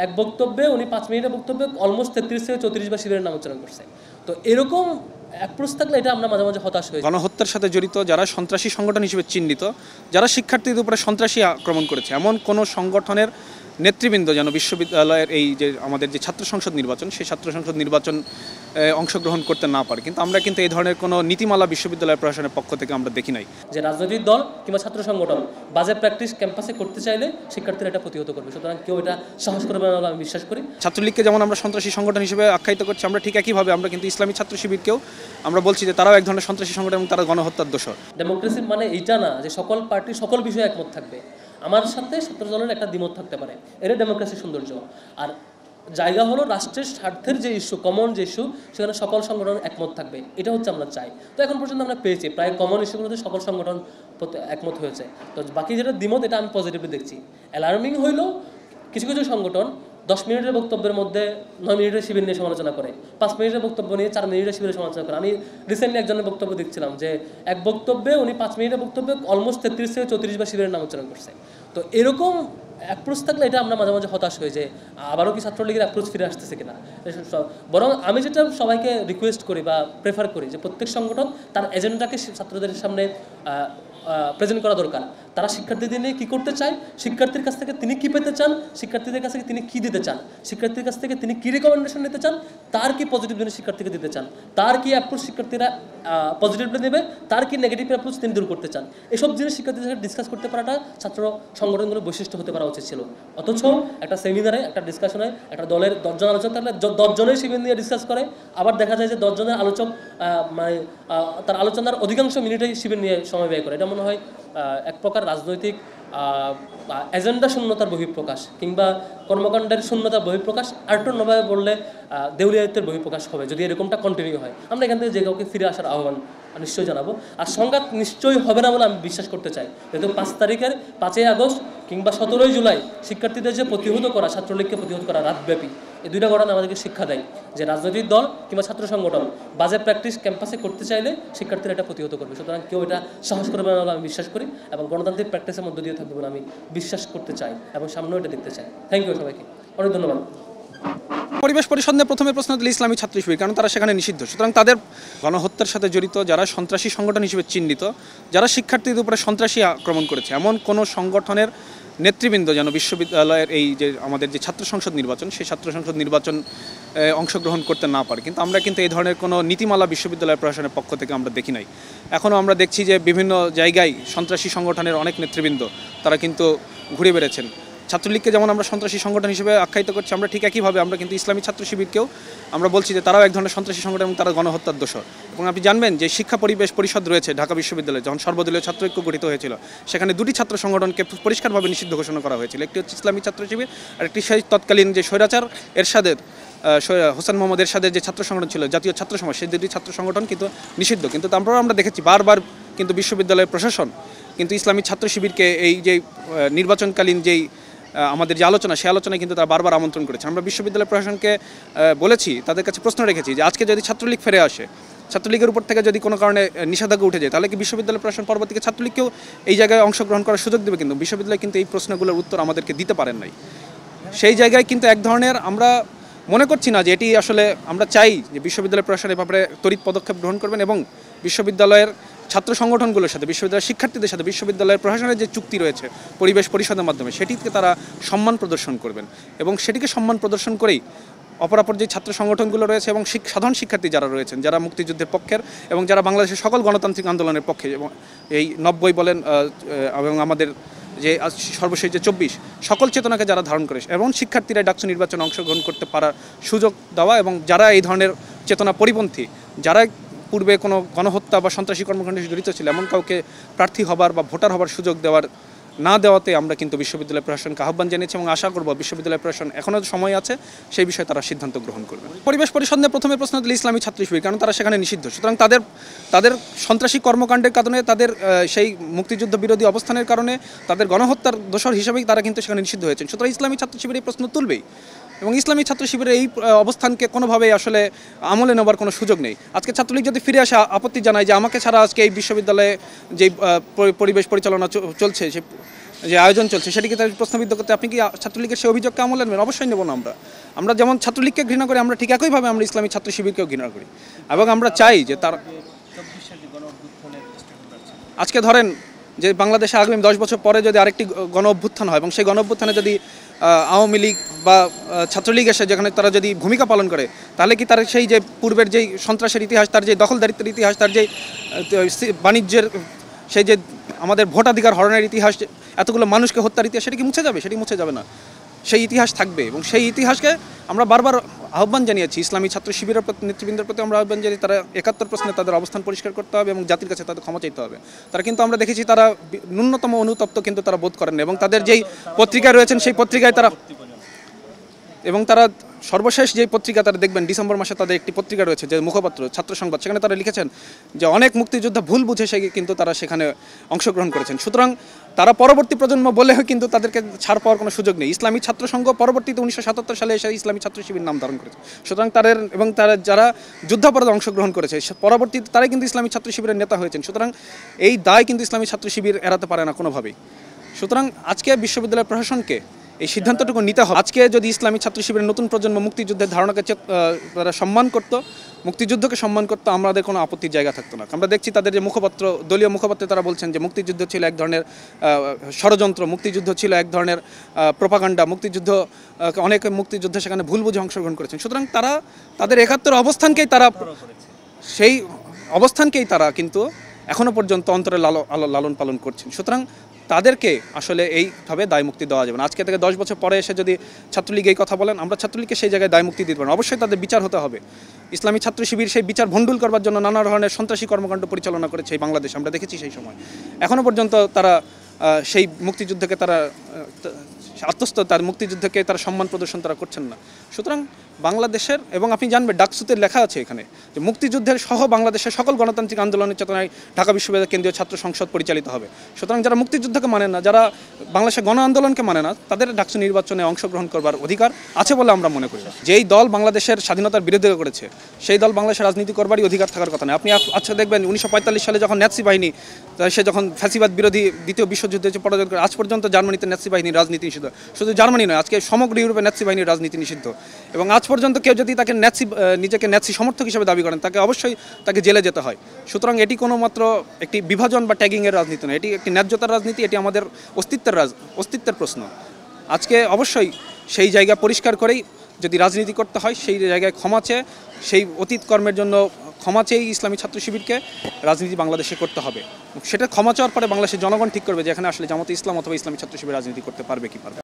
এক বক্তব্যে উনি 5 মিনিটের বক্তব্যে অলমোস্ট 33 থেকে 34 বার শিবিরের নাম উচ্চারণ করছে। তো এরকম অ্যাপ্রোচ থাকলে এটা আমরা মাঝে মাঝে হতাশ হই। গণহত্যার সাথে জড়িত যারা সন্ত্রাসী সংগঠন হিসেবে চিহ্নিত, যারা শিক্ষার্থীদের উপরে সন্ত্রাসী আক্রমণ করেছে এমন কোনো সংগঠনের নেতৃবৃন্দ যেন বিশ্ববিদ্যালয়ের এই যে আমাদের যে ছাত্র সংসদ নির্বাচন, সেই ছাত্র সংসদ নির্বাচন অংশগ্রহণ করতে না পারে। কিন্তু আমরা কিন্তু এই ধরনের কোনো নীতিমালা বিশ্ববিদ্যালয় প্রশাসনের পক্ষ থেকে আমরা দেখি নাই। যে রাজনৈতিক দল কিংবা ছাত্র সংগঠন বাজে প্র্যাকটিস ক্যাম্পাসে করতে চাইলে শিক্ষার্থীরা এটা প্রতিহত করবে, সুতরাং কেউ এটা সাহস করবে না বলে আমি বিশ্বাস করি। ছাত্রলীগকে যেমন আমরা সন্ত্রাসী সংগঠন হিসেবে আখ্যায়িত করছি, আমরা ঠিক একইভাবে আমরা কিন্তু ইসলামী ছাত্র শিবিরকেও আমরা বলছি যে তারাও এক ধরনের সন্ত্রাসী সংগঠন এবং তারা গণহত্যার দোষর। ডেমোক্রেসি মানে এইটা না যে সকল পার্টি সকল বিষয়ে একমত থাকবে, আমার সাথে ছাত্র দলের একটা দ্বিমত থাকতে পারে, এটা ডেমোক্রেসির সৌন্দর্য। আর জায়গা হলো রাষ্ট্রের স্বার্থের যে ইস্যু, কমন যে ইস্যু, সেখানে সকল সংগঠন একমত থাকবে, এটা হচ্ছে আমরা চাই। তো এখন পর্যন্ত আমরা পেয়েছি প্রায় কমন ইস্যুগুলোতে সকল সংগঠন একমত হয়েছে। তো বাকি যেটা দ্বিমত, এটা আমি পজিটিভলি দেখছি। অ্যালার্মিং হইলো কিছু কিছু সংগঠন 10 মিনিটের বক্তব্যের মধ্যে 9 মিনিটের শিবির নিয়ে সমালোচনা করে, 5 মিনিটের বক্তব্য নিয়ে 4 মিনিটের শিবিরের সমালোচনা করে। আমি রিসেন্টলি একজনের বক্তব্য দেখছিলাম যে এক বক্তব্যে উনি 5 মিনিটের বক্তব্যে অলমোস্ট 33 থেকে 34 বার শিবিরের নাম উচ্চারণ করছে। তো এরকম অ্যাপ্রোচ থাকলে এটা আমরা মাঝে মাঝে হতাশ হই যে আবারও কি ছাত্রলীগের অ্যাপ্রোচ ফিরে আসতেছে কিনা। বরং আমি যেটা সবাইকে রিকোয়েস্ট করি বা প্রেফার করি যে প্রত্যেক সংগঠন তার এজেন্ডাকে ছাত্রদের সামনে প্রেজেন্ট করা দরকার। তারা শিক্ষার্থীদের নিয়ে কী করতে চায়, শিক্ষার্থীর কাছ থেকে তিনি কী পেতে চান, শিক্ষার্থীদের কাছ থেকে তিনি কী দিতে চান, শিক্ষার্থীর কাছ থেকে তিনি কী রেকমেন্ডেশন নিতে চান, তার কি পজিটিভ জিনিস শিক্ষার্থীকে দিতে চান, তার কি অ্যাপ্রোচ শিক্ষার্থীরা পজিটিভলি নেবে, তার কি নেগেটিভ অ্যাপ্রোচ তিনি দূর করতে চান, এসব জিনিস শিক্ষার্থীদের সাথে ডিসকাস করতে পারাটা ছাত্র সংগঠনগুলোর বৈশিষ্ট্য হতে পারা উচিত ছিল। অথচ একটা সেমিনারে, একটা ডিসকাশনে একটা দলের 10 জন আলোচক থাকলে 10 জনের শিবির নিয়ে ডিসকাস করে, আবার দেখা যায় যে 10 জনের আলোচক মানে তার আলোচনার অধিকাংশ মিনিটেই শিবির নিয়ে সময় ব্যয় করে। এটা মনে হয় এক প্রকার রাজনৈতিক এজেন্ডা শূন্যতার বহিঃপ্রকাশ কিংবা কর্মকাণ্ডের শূন্যতার বহিঃপ্রকাশ, আরেকটু অন্যভাবে বললে দেউলিয়ায়িত্বের বহিঃপ্রকাশ হবে যদি এরকমটা কন্টিনিউ হয়। আমরা এখান থেকে যে কাউকে ফিরে আসার আহ্বান নিশ্চয়ই জানাবো। আর সংঘাত নিশ্চয়ই হবে না বলে আমি বিশ্বাস করতে চাই, যেহেতু 5 তারিখের 5ই আগস্ট কিংবা 17ই জুলাই শিক্ষার্থীদের যে প্রতিহত করা, ছাত্রলীগকে প্রতিহত করা রাতব্যাপী, এই দুইটা ঘটনা আমাদেরকে শিক্ষা দেয় যে রাজনৈতিক দল কিংবা ছাত্র সংগঠন বাজে প্র্যাকটিস ক্যাম্পাসে করতে চাইলে শিক্ষার্থীরা এটা প্রতিহত করবে, সুতরাং কেউ এটা সাহস করবে না বলে আমি বিশ্বাস করি এবং গণতান্ত্রিক প্র্যাকটিসের মধ্য দিয়ে থাকবে বলে আমি বিশ্বাস করতে চাই এবং সামনেও এটা দেখতে চাই। থ্যাংক ইউ সবাইকে, অনেক ধন্যবাদ। পরিবেশ পরিষদ নিয়ে প্রথমে প্রশ্ন দিল ইসলামী ছাত্র শিবির, কারণ তারা সেখানে নিষিদ্ধ। সুতরাং তাদের গণহত্যার সাথে জড়িত যারা সন্ত্রাসী সংগঠন হিসেবে চিহ্নিত, যারা শিক্ষার্থীদের উপরে সন্ত্রাসী আক্রমণ করেছে এমন কোনো সংগঠনের নেতৃবৃন্দ যেন বিশ্ববিদ্যালয়ের এই যে আমাদের যে ছাত্র সংসদ নির্বাচন, সেই ছাত্র সংসদ নির্বাচন অংশগ্রহণ করতে না পারে। কিন্তু আমরা কিন্তু এই ধরনের কোনো নীতিমালা বিশ্ববিদ্যালয় প্রশাসনের পক্ষ থেকে আমরা দেখি নাই। এখনও আমরা দেখছি যে বিভিন্ন জায়গায় সন্ত্রাসী সংগঠনের অনেক নেতৃবৃন্দ তারা কিন্তু ঘুরে বেড়েছেন। ছাত্রলীগকে যেমন আমরা সন্ত্রাসী সংগঠন হিসেবে আখ্যায়িত করছি, আমরা ঠিক একইভাবে আমরা কিন্তু ইসলামী ছাত্র শিবিরকেও আমরা বলছি যে তারাও এক ধরনের সন্ত্রাসী সংগঠন এবং তারা গণহত্যার দোষর। এবং আপনি জানবেন যে শিক্ষা পরিবেশ পরিষদ রয়েছে ঢাকা বিশ্ববিদ্যালয়ে, যখন সর্বদলীয় ছাত্র ঐক্য গঠিত হয়েছিল, সেখানে 2টি ছাত্র সংগঠনকে পরিষ্কারভাবে নিষিদ্ধ ঘোষণা করা হয়েছিল। একটি হচ্ছে ইসলামী ছাত্র শিবির, আর একটি সেই তৎকালীন যে স্বৈরাচার এরশাদের হোসেন মোহাম্মদ এরশাদের যে ছাত্র সংগঠন ছিল জাতীয় ছাত্র সমাজ, সেই 2টি ছাত্র সংগঠন কিন্তু নিষিদ্ধ। কিন্তু তারপরেও আমরা দেখেছি বারবার কিন্তু বিশ্ববিদ্যালয়ের প্রশাসন কিন্তু ইসলামী ছাত্র শিবিরকে এই যে নির্বাচনকালীন যেই আমাদের যে আলোচনা, সেই আলোচনায় কিন্তু তারা বারবার আমন্ত্রণ করেছে। আমরা বিশ্ববিদ্যালয় প্রশাসনকে বলেছি, তাদের কাছে প্রশ্ন রেখেছি যে আজকে যদি ছাত্রলীগ ফিরে আসে, ছাত্রলীগের উপর থেকে যদি কোনো কারণে নিষেধাজ্ঞা উঠে যায়, তাহলে কি বিশ্ববিদ্যালয় প্রশাসন পরবর্তীকে ছাত্রলীগকেও এই জায়গায় অংশগ্রহণ করার সুযোগ দেবে? কিন্তু বিশ্ববিদ্যালয় কিন্তু এই প্রশ্নগুলোর উত্তর আমাদেরকে দিতে পারেন নাই। সেই জায়গায় কিন্তু এক ধরনের আমরা মনে করছি না যে এটি আসলে, আমরা চাই যে বিশ্ববিদ্যালয় প্রশাসন এ ব্যাপারে ত্বরিত পদক্ষেপ গ্রহণ করবেন এবং বিশ্ববিদ্যালয়ের ছাত্র সংগঠনগুলোর সাথে, বিশ্ববিদ্যালয়ের শিক্ষার্থীদের সাথে বিশ্ববিদ্যালয়ের প্রশাসনের যে চুক্তি রয়েছে পরিবেশ পরিষদের মাধ্যমে, সেটিকে তারা সম্মান প্রদর্শন করবেন এবং সেটিকে সম্মান প্রদর্শন করেই অপরাপর যে ছাত্র সংগঠনগুলো রয়েছে এবং সাধারণ শিক্ষার্থী যারা রয়েছেন, যারা মুক্তিযুদ্ধের পক্ষের এবং যারা বাংলাদেশের সকল গণতান্ত্রিক আন্দোলনের পক্ষে, এবং এই 90 বলেন এবং আমাদের যে সর্বশেষ যে 24, সকল চেতনাকে যারা ধারণ করে এবং শিক্ষার্থীরা ডাকসু নির্বাচনে অংশগ্রহণ করতে পারার সুযোগ দেওয়া এবং যারা এই ধরনের চেতনা পরিপন্থী, যারা পূর্বে কোনো গণহত্যা বা সন্ত্রাসী কর্মকাণ্ডে জড়িত ছিল, এমন কাউকে প্রার্থী হবার বা ভোটার হবার সুযোগ না দেওয়াতে আমরা কিন্তু বিশ্ববিদ্যালয় প্রশাসনকে আহ্বান জানিয়েছি এবং আশা করব বিশ্ববিদ্যালয় প্রশাসন এখনও সময় আছে, সেই বিষয়ে তারা সিদ্ধান্ত গ্রহণ করবে। পরিবেশ পরিষদ নিয়ে প্রথমে প্রশ্ন দিল ইসলামী ছাত্র শিবির, কারণ তারা সেখানে নিষিদ্ধ। সুতরাং তাদের সন্ত্রাসী কর্মকাণ্ডের কারণে, তাদের সেই মুক্তিযুদ্ধ বিরোধী অবস্থানের কারণে, তাদের গণহত্যার দোষর হিসেবেই তারা কিন্তু সেখানে নিষিদ্ধ হয়েছেন। সুতরাং ইসলামী ছাত্র শিবির এই প্রশ্ন তুলবেই এবং ইসলামী ছাত্র শিবিরের এই অবস্থানকে কোনোভাবেই আসলে আমলে নেবার কোনো সুযোগ নেই। আজকে ছাত্রলীগ যদি ফিরে আসে আপত্তি জানায় যে আমাকে ছাড়া আজকে এই বিশ্ববিদ্যালয়ে যে পরিবেশ পরিচালনা চলছে, যে আয়োজন চলছে সেটিকে তার প্রশ্নবিদ্ধ করতে আপনি কি ছাত্রলীগের সেই অভিযোগকে আমলে নেবেন? অবশ্যই নেব না। আমরা যেমন ছাত্রলীগকে ঘৃণা করি, আমরা ঠিক একইভাবে আমরা ইসলামী ছাত্র শিবিরকেও ঘৃণা করি এবং আমরা চাই যে তার আজকে ধরেন যে বাংলাদেশে আগামী 10 বছর পরে যদি আরেকটি গণ অভ্যুত্থান হয় এবং সেই গণ অভ্যুত্থানে যদি আওয়ামী লীগ বা ছাত্রলীগ এসে যেখানে তারা যদি ভূমিকা পালন করে, তাহলে কি তার সেই যে পূর্বের যেই সন্ত্রাসের ইতিহাস, তার যে দখলদারিত্বের ইতিহাস, তার যে বাণিজ্যের সেই যে আমাদের ভোটাধিকার হরণের ইতিহাস, এতগুলো মানুষকে হত্যার ইতিহাস, সেটা কি মুছে যাবে? সেটি মুছে যাবে না। সেই ইতিহাস থাকবে এবং সেই ইতিহাসকে আমরা বারবার আহ্বান জানিয়েছি। ইসলামী ছাত্র শিবিরের নেতৃবৃন্দের প্রতি আমরা আহ্বান জানিয়ে তারা 71 প্রশ্নে তাদের অবস্থান পরিষ্কার করতে হবে এবং জাতির কাছে তাদের ক্ষমা চাইতে হবে। তারা কিন্তু আমরা দেখেছি তারা ন্যূনতম অনুতপ্ত কিন্তু তারা বোধ করেন এবং তাদের যেই পত্রিকায় রয়েছেন সেই পত্রিকায় তারা সর্বশেষ যে পত্রিকা তারা দেখবেন ডিসেম্বর মাসে তাদের একটি পত্রিকা রয়েছে যে মুখপাত্র ছাত্র সংবাদ, সেখানে তারা লিখেছেন যে অনেক মুক্তিযোদ্ধা ভুল বুঝে কিন্তু তারা সেখানে অংশগ্রহণ করেছেন। সুতরাং তারা পরবর্তী প্রজন্ম বলে কিন্তু তাদেরকে ছাড় পাওয়ার কোনো সুযোগ নেই। ইসলামী ছাত্র সংঘ পরবর্তীতে 1977 সালে এসে ইসলামী ছাত্র শিবির নাম ধারণ করেছে। সুতরাং তারা যারা যুদ্ধাপরাধে অংশগ্রহণ করেছে পরবর্তীতে তারাই কিন্তু ইসলামী ছাত্র শিবিরের নেতা হয়েছেন। সুতরাং এই দায় কিন্তু ইসলামী ছাত্র শিবির এড়াতে পারে না কোনোভাবেই। সুতরাং আজকে বিশ্ববিদ্যালয় প্রশাসনকে এই সিদ্ধান্তটুকু নিতে হবে। আজকে যদি ইসলামী ছাত্র শিবিরের নতুন প্রজন্ম মুক্তিযুদ্ধের ধারণাকে তারা সম্মান করতো, মুক্তিযুদ্ধকে সম্মান করতো, আমাদের কোনো আপত্তির জায়গা থাকতো না। আমরা দেখছি তাদের যে মুখপাত্র, দলীয় মুখপাত্র, তারা বলছেন যে মুক্তিযুদ্ধ ছিল এক ধরনের ষড়যন্ত্র, মুক্তিযুদ্ধ ছিল এক ধরনের প্রোপাগান্ডা, অনেক মুক্তিযুদ্ধ সেখানে ভুল বুঝে অংশগ্রহণ করেছেন। সুতরাং তারা তাদের 71 সেই অবস্থানকেই তারা কিন্তু এখনও পর্যন্ত অন্তরে লালন পালন করছেন। সুতরাং তাদেরকে আসলে এইভাবে দায়মুক্তি দেওয়া যাবে না। আজকে থেকে 10 বছর পরে এসে যদি ছাত্রলীগ এই কথা বলেন, আমরা ছাত্রলীগকে সেই জায়গায় দায়মুক্তি দিতে পারি না। অবশ্যই তাদের বিচার হতে হবে। ইসলামী ছাত্র শিবির সেই বিচার ভণ্ডুল করবার জন্য নানা ধরনের সন্ত্রাসী কর্মকাণ্ড পরিচালনা করেছে এই বাংলাদেশ, আমরা দেখেছি সেই সময়। এখনও পর্যন্ত তারা সেই মুক্তিযুদ্ধকে তারা তার মুক্তিযুদ্ধকে তারা সম্মান প্রদর্শন তারা করছেন না। সুতরাং বাংলাদেশের, এবং আপনি জানবেন ডাকসুতে লেখা আছে এখানে যে মুক্তিযুদ্ধের সহ বাংলাদেশের সকল গণতান্ত্রিক আন্দোলনের চেতনায় ঢাকা বিশ্ববিদ্যালয় কেন্দ্রীয় ছাত্র সংসদ পরিচালিত হবে। সুতরাং যারা মুক্তিযুদ্ধকে মানে না, যারা বাংলাদেশের গণ আন্দোলনকে মানে না, তাদের ডাকসু নির্বাচনে অংশগ্রহণ করবার অধিকার আছে বলে আমরা মনে করি। যেই দল বাংলাদেশের স্বাধীনতার বিরোধিতা করেছে সেই দল বাংলাদেশের রাজনীতি করবারই অধিকার থাকার কথা নয়। আপনি আজকে দেখবেন 1945 সালে যখন ন্যাৎসি বাহিনী সে যখন ফ্যাসিবাদ বিরোধী দ্বিতীয় বিশ্বযুদ্ধে পরাজয় করে, আজ পর্যন্ত জার্মানিতে ন্যাৎসি বাহিনীর রাজনীতি নিষিদ্ধ। শুধু জার্মানি নয়, আজকে সমগ্র ইউরোপে ন্যাৎসি বাহিনীর রাজনীতি নিষিদ্ধ। এবং আজ পর্যন্ত কেউ যদি তাকে নিজেকে ন্যাৎসি সমর্থক হিসেবে দাবি করেন, তাকে অবশ্যই তাকে জেলে যেতে হয়। সুতরাং এটি কোনো মাত্র একটি বিভাজন বা ট্যাগিংয়ের রাজনীতি নয়, এটি একটি ন্যায্যতার রাজনীতি, এটি আমাদের অস্তিত্বের প্রশ্ন। আজকে অবশ্যই সেই জায়গা পরিষ্কার করেই যদি রাজনীতি করতে হয়, সেই জায়গায় ক্ষমা চেয়ে, সেই অতীত কর্মের জন্য ক্ষমা চেয়েই ইসলামী ছাত্র শিবিরকে রাজনীতি বাংলাদেশে করতে হবে। সেটা ক্ষমা চাওয়ার পরে বাংলাদেশের জনগণ ঠিক করবে যে এখানে আসলে জামাতে ইসলাম অথবা ইসলামী ছাত্র শিবির রাজনীতি করতে পারবে কি পারবে।